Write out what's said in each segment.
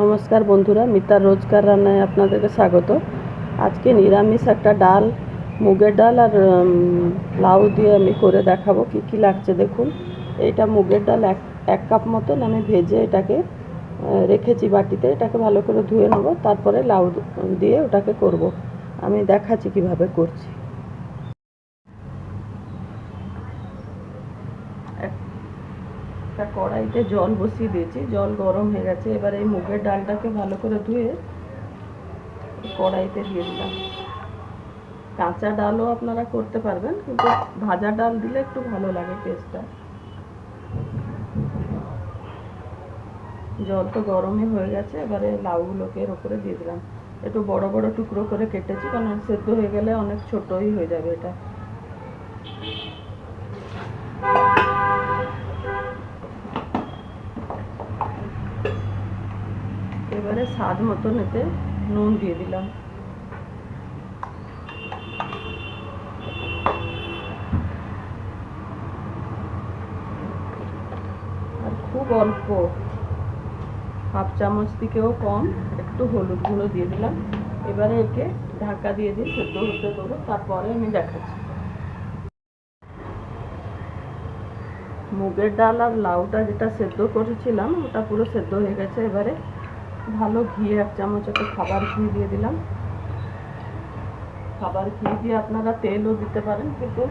নমস্কার বন্ধুরা, মিতার রোজকার রান্নায় আপনাদেরকে স্বাগত। আজকে নিরামিষ একটা ডাল, মুগের ডাল আর লাউ দিয়ে আমি করে দেখাবো। কি কি লাগছে দেখুন। এইটা মুগের ডাল এক কাপ মতন আমি ভেজে এটাকে রেখেছি বাটিতে। এটাকে ভালো করে ধুয়ে নেবো, তারপরে লাউ দিয়ে ওটাকে করব। আমি দেখাচ্ছি কিভাবে করছি। একটা কড়াইতে জল বসিয়ে দিয়েছি, জল গরম হয়ে গেছে। এবার এই মুগের ডালটাকে ভালো করে ধুয়ে কড়াইতে দিয়ে দিলাম। কাঁচা ডালও আপনারা করতে পারবেন, কিন্তু ভাজা ডাল দিলে একটু ভালো লাগে টেস্টটা। জল তো গরমই হয়ে গেছে। এবারে লাউগুলোকে এর উপরে দিয়ে দিলাম। একটু বড় বড় টুকরো করে কেটেছি, কারণ সেদ্ধ হয়ে গেলে অনেক ছোটই হয়ে যাবে এটা। এবারে স্বাদ মতন এতে নুন দিয়ে দিলাম। আর খুব অল্প, হাফ চামচ থেকেও কম একটু হলুদ গুঁড়ো দিয়ে দিলাম। এবারে একে ঢাকা দিয়ে দিয়ে সেদ্ধ হতে দেবো, তারপরে আমি দেখাচ্ছি। মুগের ডাল আর লাউটা যেটা সেদ্ধ করেছিলাম ওটা পুরো সেদ্ধ হয়ে গেছে। এবারে ভালো ঘি, এক চামচ একটু খাবার ঘি দিয়ে দিলাম। খাবার ঘি দিয়ে আপনারা তেলও দিতে পারেন, কিন্তু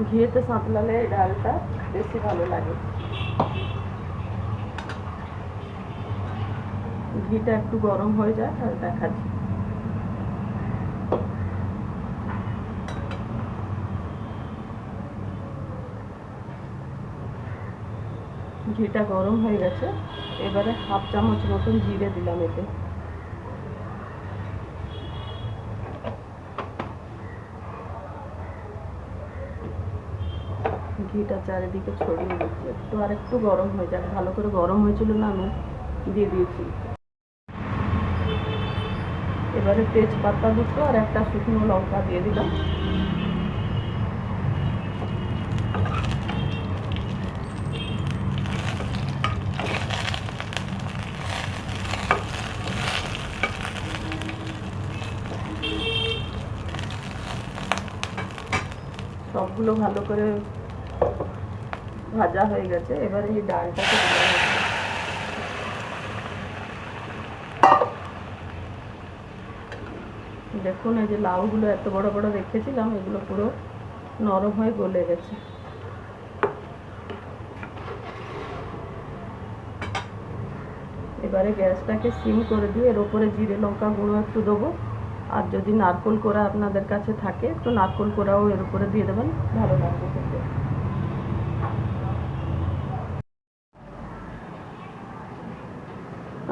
ঘিয়েতে সাঁতলালে এই ডালটা বেশি ভালো লাগে। ঘিটা একটু গরম হয়ে যায় আর দেখাচ্ছি। ঘিটা গরম হয়ে গেছে। এবারে হাফ চামচ মতন জিরে দিলাম এতে। ঘিটা চারিদিকে ছড়িয়ে দিচ্ছি, আর একটু গরম হয়ে যাক। ভালো করে গরম হয়েছিল না, আমি দিয়ে দিয়েছি। এবারে তেজপাতা দুটো আর একটা শুকনো লঙ্কা দিয়ে দিলাম। সবগুলো ভালো করে ভাজা হয়ে গেছে। এবারে এই ডালটাকে দেখুন, এই যে লাউগুলো এত বড় বড় রেখেছিলাম, এগুলো পুরো নরম হয়ে গলে গেছে। এবারে গ্যাসটাকে সিম করে দিয়ে এর উপরে জিরে লঙ্কা গুঁড়ো একটু দেবো। আর যদি নারকেল কোড়া আপনাদের কাছে থাকে, তো নারকেল কোড়াও এর উপরে দিয়ে দেবেন, ভালো লাগবে খেতে।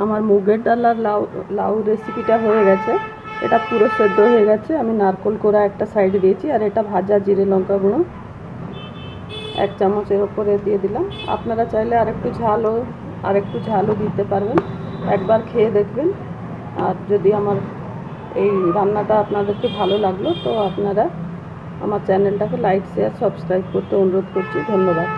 আমার মুগের ডাল আর লাউ রেসিপিটা হয়ে গেছে। এটা পুরো সেদ্ধ হয়ে গেছে। আমি নারকেল কোড়া একটা সাইডে দিয়েছি, আর এটা ভাজা জিরে লঙ্কা গুঁড়ো এক চামচের ওপরে দিয়ে দিলাম। আপনারা চাইলে আরেকটু ঝালও দিতে পারবেন। একবার খেয়ে দেখবেন। আর যদি আমার এই রান্নাটা আপনাদেরকে ভালো লাগলো, তো আপনারা আমার চ্যানেলটাকে লাইক, শেয়ার, সাবস্ক্রাইব করতে অনুরোধ করছি। ধন্যবাদ।